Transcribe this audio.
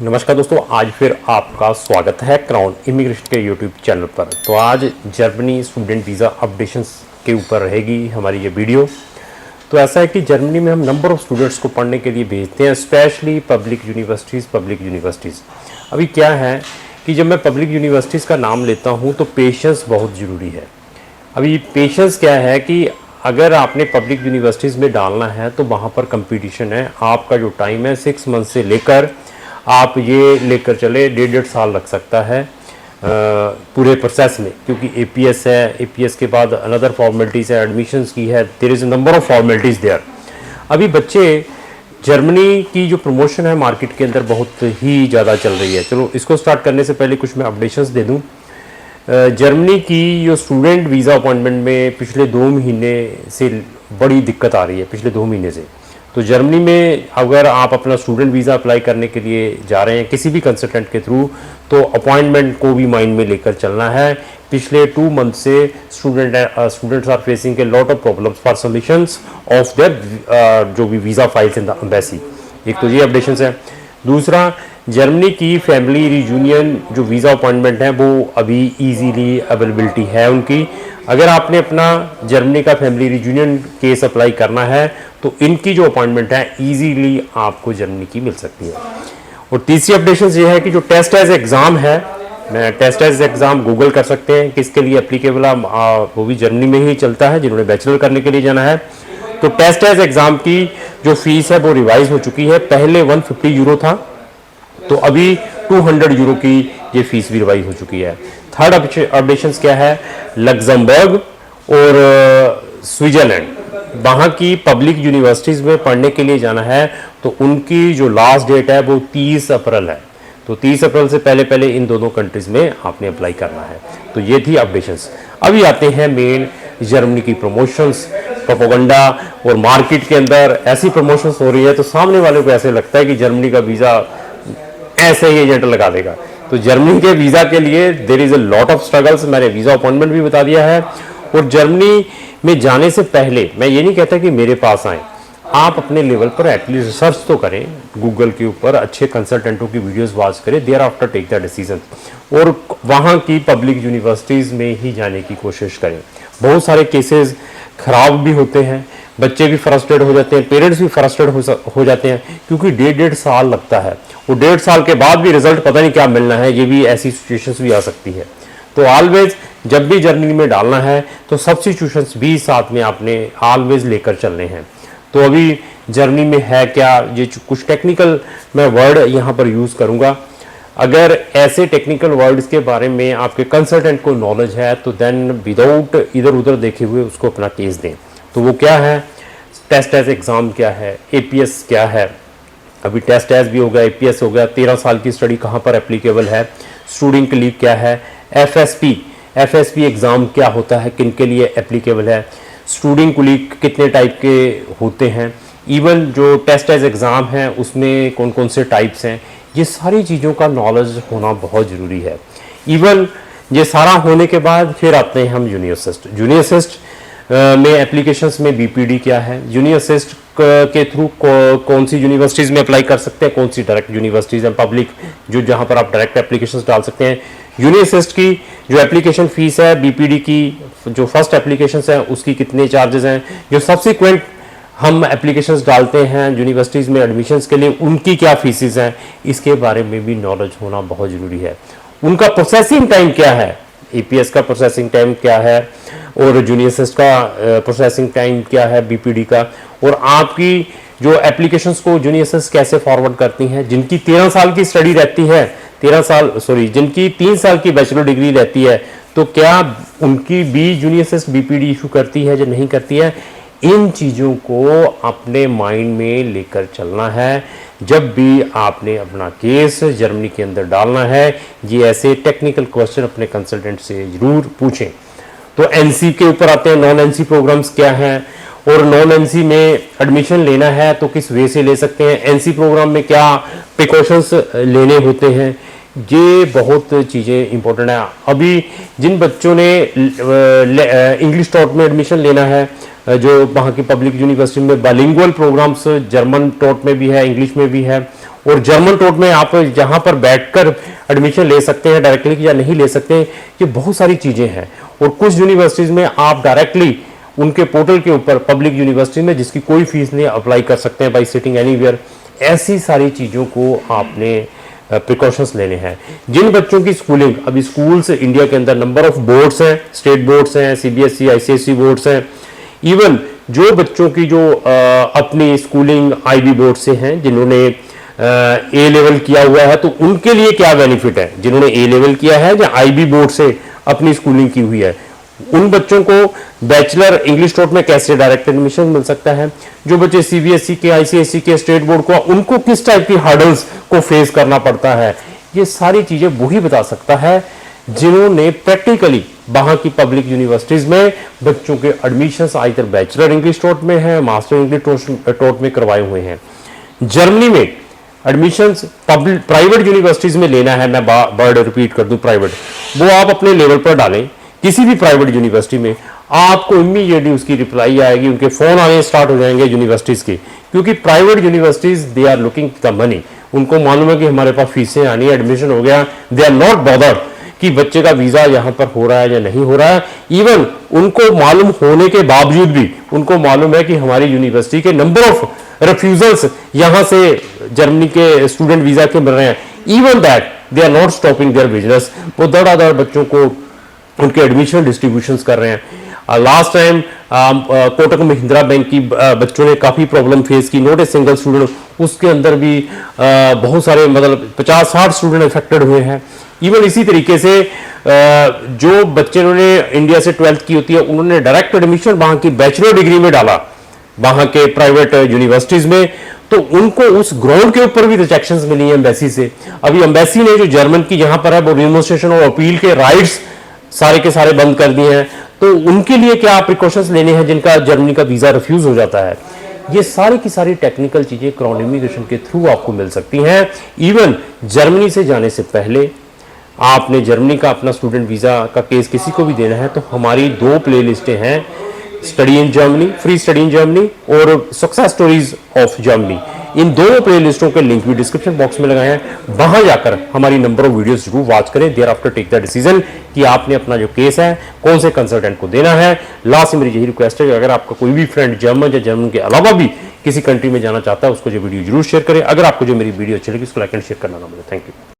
नमस्कार दोस्तों, आज फिर आपका स्वागत है क्राउन इमिग्रेशन के यूट्यूब चैनल पर। तो आज जर्मनी स्टूडेंट वीज़ा अपडेशंस के ऊपर रहेगी हमारी ये वीडियो। तो ऐसा है कि जर्मनी में हम नंबर ऑफ़ स्टूडेंट्स को पढ़ने के लिए भेजते हैं, स्पेशली पब्लिक यूनिवर्सिटीज़। अभी क्या है कि जब मैं पब्लिक यूनिवर्सिटीज़ का नाम लेता हूँ तो पेशेंस बहुत ज़रूरी है। अभी पेशेंस क्या है कि अगर आपने पब्लिक यूनिवर्सिटीज़ में डालना है तो वहाँ पर कंपटीशन है। आपका जो टाइम है 6 मंथ से लेकर आप ये लेकर चले 1.5 साल लग सकता है पूरे प्रोसेस में, क्योंकि एपीएस है, एपीएस के बाद अनदर फॉर्मेलिटीज़ है, एडमिशन्स की है, there is a number of formalities there. अभी बच्चे जर्मनी की जो प्रमोशन है मार्केट के अंदर बहुत ही ज़्यादा चल रही है। चलो इसको स्टार्ट करने से पहले कुछ मैं अपडेशंस दे दूँ। जर्मनी की जो स्टूडेंट वीज़ा अपॉइंटमेंट में पिछले 2 महीने से बड़ी दिक्कत आ रही है, पिछले 2 महीने से। तो जर्मनी में अगर आप अपना स्टूडेंट वीज़ा अप्लाई करने के लिए जा रहे हैं किसी भी कंसल्टेंट के थ्रू, तो अपॉइंटमेंट को भी माइंड में लेकर चलना है। पिछले 2 मंथ से students are facing a lot of problems for submissions of their जो भी visa files in the embassy. एक तो ये अपडेशंस है। दूसरा, जर्मनी की फैमिली रियूनियन जो वीज़ा अपॉइंटमेंट है वो अभी इजीली अवेलेबिलिटी है उनकी। अगर आपने अपना जर्मनी का फैमिली रियूनियन केस अप्लाई करना है तो इनकी जो अपॉइंटमेंट है इजीली आपको जर्मनी की मिल सकती है। और तीसरी अपडेशन ये है कि जो टेस्ट एज एग्ज़ाम है, मैं टेस्ट एज एग्ज़ाम गूगल कर सकते हैं किसके लिए एप्लीकेबल है, वो भी जर्मनी में ही चलता है जिन्होंने बैचलर करने के लिए जाना है। तो टेस्ट एज एग्ज़ाम की जो फीस है वो रिवाइज हो चुकी है। पहले 150 यूरो था, तो अभी 200 यूरो की ये फीस भी रिवाइज हो चुकी है। थर्ड अपडेशन क्या है, लग्जमबर्ग और स्विट्ज़रलैंड, वहाँ की पब्लिक यूनिवर्सिटीज़ में पढ़ने के लिए जाना है तो उनकी जो लास्ट डेट है वो 30 अप्रैल है। तो 30 अप्रैल से पहले पहले इन दोनों कंट्रीज़ में आपने अप्लाई करना है। तो ये थी अपडेशंस। अभी आते हैं मेन जर्मनी की प्रमोशंस, प्रोपेगेंडा और मार्केट के अंदर ऐसी प्रमोशंस हो रही है तो सामने वाले को ऐसे लगता है कि जर्मनी का वीज़ा ऐसे ही एजेंट लगा देगा। तो जर्मनी के वीज़ा के लिए there is a lot of struggles. मैंने वीज़ा अपॉइंटमेंट भी बता दिया है। और जर्मनी में जाने से पहले मैं ये नहीं कहता कि मेरे पास आएँ, आप अपने लेवल पर एटलीस्ट रिसर्च तो करें, गूगल के ऊपर अच्छे कंसल्टेंटों की वीडियोस वॉच करें, thereafter take the decision, और वहाँ की पब्लिक यूनिवर्सिटीज़ में ही जाने की कोशिश करें। बहुत सारे केसेस ख़राब भी होते हैं, बच्चे भी फ्रस्ट्रेट हो जाते हैं, पेरेंट्स भी फ्रस्ट्रेट हो जाते हैं, क्योंकि 1.5 साल लगता है। वो 1.5 साल के बाद भी रिजल्ट पता नहीं क्या मिलना है, ये भी ऐसी सिचुएशंस भी आ सकती है। तो ऑलवेज जब भी जर्मनी में डालना है तो सब्स्टिट्यूशंस भी साथ में आपने ऑलवेज लेकर चलने हैं। तो अभी जर्मनी में है क्या, ये कुछ टेक्निकल मैं वर्ड यहाँ पर यूज़ करूँगा। अगर ऐसे टेक्निकल वर्ड्स के बारे में आपके कंसल्टेंट को नॉलेज है तो देन विदाउट इधर उधर देखे हुए उसको अपना केस दें। तो वो क्या है, टेस्ट एज एग्ज़ाम क्या है, एपीएस क्या है। अभी टेस्ट एज भी हो गया, एपीएस हो गया, 13 साल की स्टडी कहाँ पर एप्लीकेबल है, स्टूडेंट के लिए क्या है, एफएसपी एग्ज़ाम क्या होता है, किन के लिए एप्लीकेबल है, स्टूडेंट कुलीग कितने टाइप के होते हैं, इवन जो टेस्ट एज एग्ज़ाम है उसमें कौन कौन से टाइप्स हैं, ये सारी चीज़ों का नॉलेज होना बहुत ज़रूरी है। इवन ये सारा होने के बाद फिर आते हैं हम जूनियर असिस्ट में एप्लीकेशंस में बीपीडी क्या है, जूनियर असिस्ट के थ्रू कौन सी यूनिवर्सिटीज़ में अप्लाई कर सकते हैं, कौन सी डायरेक्ट यूनिवर्सिटीज़ हैं पब्लिक जो जहां पर आप डायरेक्ट एप्लीकेशंस डाल सकते हैं। जूनियर असिस्ट की जो एप्लीकेशन फ़ीस है, बीपीडी की जो फर्स्ट एप्लीकेशंस हैं उसकी कितने चार्जेस हैं, जो सब्सिक्वेंट हम एप्लीकेशंस डालते हैं यूनिवर्सिटीज़ में एडमिशन्स के लिए उनकी क्या फीसिस हैं, इसके बारे में भी नॉलेज होना बहुत ज़रूरी है। उनका प्रोसेसिंग टाइम क्या है, एपीएस का प्रोसेसिंग टाइम क्या है और जूनियर असिस्ट का प्रोसेसिंग टाइम क्या है, बीपीडी का, और आपकी जो एप्लीकेशंस को जूनियर असिस्ट कैसे फॉरवर्ड करती हैं। जिनकी 13 साल की स्टडी रहती है, जिनकी 3 साल की बैचलर डिग्री रहती है, तो क्या उनकी भी जूनियर असिस्ट बीपीडी इशू करती है या नहीं करती है। इन चीज़ों को अपने माइंड में लेकर चलना है जब भी आपने अपना केस जर्मनी के अंदर डालना है। ये ऐसे टेक्निकल क्वेश्चन अपने कंसल्टेंट से ज़रूर पूछें। तो एनसी के ऊपर आते हैं, नॉन एनसी प्रोग्राम्स क्या हैं, और नॉन एनसी में एडमिशन लेना है तो किस वे से ले सकते हैं, एनसी प्रोग्राम में क्या प्रिकॉशंस लेने होते हैं, ये बहुत चीज़ें इंपॉर्टेंट है। अभी जिन बच्चों ने इंग्लिश टॉट में एडमिशन लेना है, जो वहाँ की पब्लिक यूनिवर्सिटी में बाइलिंगुअल प्रोग्राम्स जर्मन टॉट में भी है, इंग्लिश में भी है, और जर्मन टोट में आप जहां पर बैठकर एडमिशन ले सकते हैं डायरेक्टली या नहीं ले सकते हैं, ये बहुत सारी चीज़ें हैं। और कुछ यूनिवर्सिटीज़ में आप डायरेक्टली उनके पोर्टल के ऊपर पब्लिक यूनिवर्सिटी में जिसकी कोई फीस नहीं अप्लाई कर सकते हैं बाई सिटिंग एनीवेयर। ऐसी सारी चीज़ों को आपने प्रिकॉशंस लेने हैं। जिन बच्चों की स्कूलिंग, अभी स्कूल्स इंडिया के अंदर नंबर ऑफ बोर्ड्स हैं, स्टेट बोर्ड्स हैं, सीबीएसई आईसीएसई बोर्ड्स हैं, इवन जो बच्चों की जो अपनी स्कूलिंग आईबी बोर्ड से हैं, जिन्होंने ए लेवल किया हुआ है, तो उनके लिए क्या बेनिफिट है। जिन्होंने ए लेवल किया है या आईबी बोर्ड से अपनी स्कूलिंग की हुई है, उन बच्चों को बैचलर इंग्लिश टोट में कैसे डायरेक्ट एडमिशन मिल सकता है। जो बच्चे सीबीएसई के, आईसीएसई के, स्टेट बोर्ड को, उनको किस टाइप की हर्डल्स को फेस करना पड़ता है, ये सारी चीजें वही बता सकता है जिन्होंने प्रैक्टिकली वहां की पब्लिक यूनिवर्सिटीज में बच्चों के एडमिशंस आइदर बैचलर इंग्लिश टोट में है, मास्टर इंग्लिश टोट में करवाए हुए हैं। जर्मनी में एडमिशंस प्राइवेट यूनिवर्सिटीज में लेना है, मैं वर्ड रिपीट कर दूं प्राइवेट, वो आप अपने लेवल पर डालें किसी भी प्राइवेट यूनिवर्सिटी में, आपको इमीडिएटली उसकी रिप्लाई आएगी, उनके फोन आने स्टार्ट हो जाएंगे यूनिवर्सिटीज के, क्योंकि private universities they are looking the money. उनको मालूम है कि हमारे पास फीसें आनी है, एडमिशन हो गया, दे आर नॉट बॉदर्ड कि बच्चे का वीजा यहां पर हो रहा है या नहीं हो रहा है। इवन उनको मालूम होने के बावजूद भी उनको मालूम है कि हमारी यूनिवर्सिटी के नंबर ऑफ रिफ्यूजल्स यहां से जर्मनी के स्टूडेंट वीजा के मिल रहे हैं, even that they are not stopping their business. वो दड़ बच्चों को उनके एडमिशन डिस्ट्रीब्यूशंस कर रहे हैं। Last time Kotak Mahindra bank की बच्चों ने काफ़ी प्रॉब्लम फेस की, नॉट ए सिंगल स्टूडेंट, उसके अंदर भी बहुत सारे मतलब 50-60 स्टूडेंट अफेक्टेड हुए हैं। इवन इसी तरीके से जो बच्चे उन्होंने इंडिया से 12th की होती है, उन्होंने डायरेक्ट एडमिशन वहाँ की बैचलर डिग्री में डाला वहाँ के प्राइवेट यूनिवर्सिटीज़ में, तो उनको उस ग्राउंड के ऊपर भी रिजेक्शंस मिली है एम्बेसी से। अभी एम्बेसी ने जो जर्मन की यहाँ पर है वो रिमोस्ट्रेशन और अपील के राइट्स सारे के सारे बंद कर दिए हैं, तो उनके लिए क्या प्रिकॉशंस लेने हैं जिनका जर्मनी का वीज़ा रिफ्यूज़ हो जाता है। ये सारी की सारी टेक्निकल चीज़ें क्राउन इमिग्रेशन के थ्रू आपको मिल सकती हैं। इवन जर्मनी से जाने से पहले आपने जर्मनी का अपना स्टूडेंट वीज़ा का केस किसी को भी देना है, तो हमारी 2 प्ले लिस्टें हैं, study in Germany, free study in Germany और सक्सेस स्टोरीज ऑफ जर्मनी। इन दोनों प्ले लिस्टों के लिंक भी डिस्क्रिप्शन बॉक्स में लगाए हैं, वहां जाकर हमारी नंबर ऑफ वीडियोस जरूर वॉच करें। Thereafter take the decision कि आपने अपना जो केस है कौन से कंसल्टेंट को देना है। लास्ट में मेरी यही रिक्वेस्ट है कि अगर आपका कोई भी फ्रेंड जर्मन या जर्मन के अलावा भी किसी कंट्री में जाना चाहता है, उसको जो वीडियो जरूर शेयर करें। अगर आपको जो मेरी वीडियो अच्छी लगी उसको लाइक एंड शेयर करना ना भूलें। Thank you.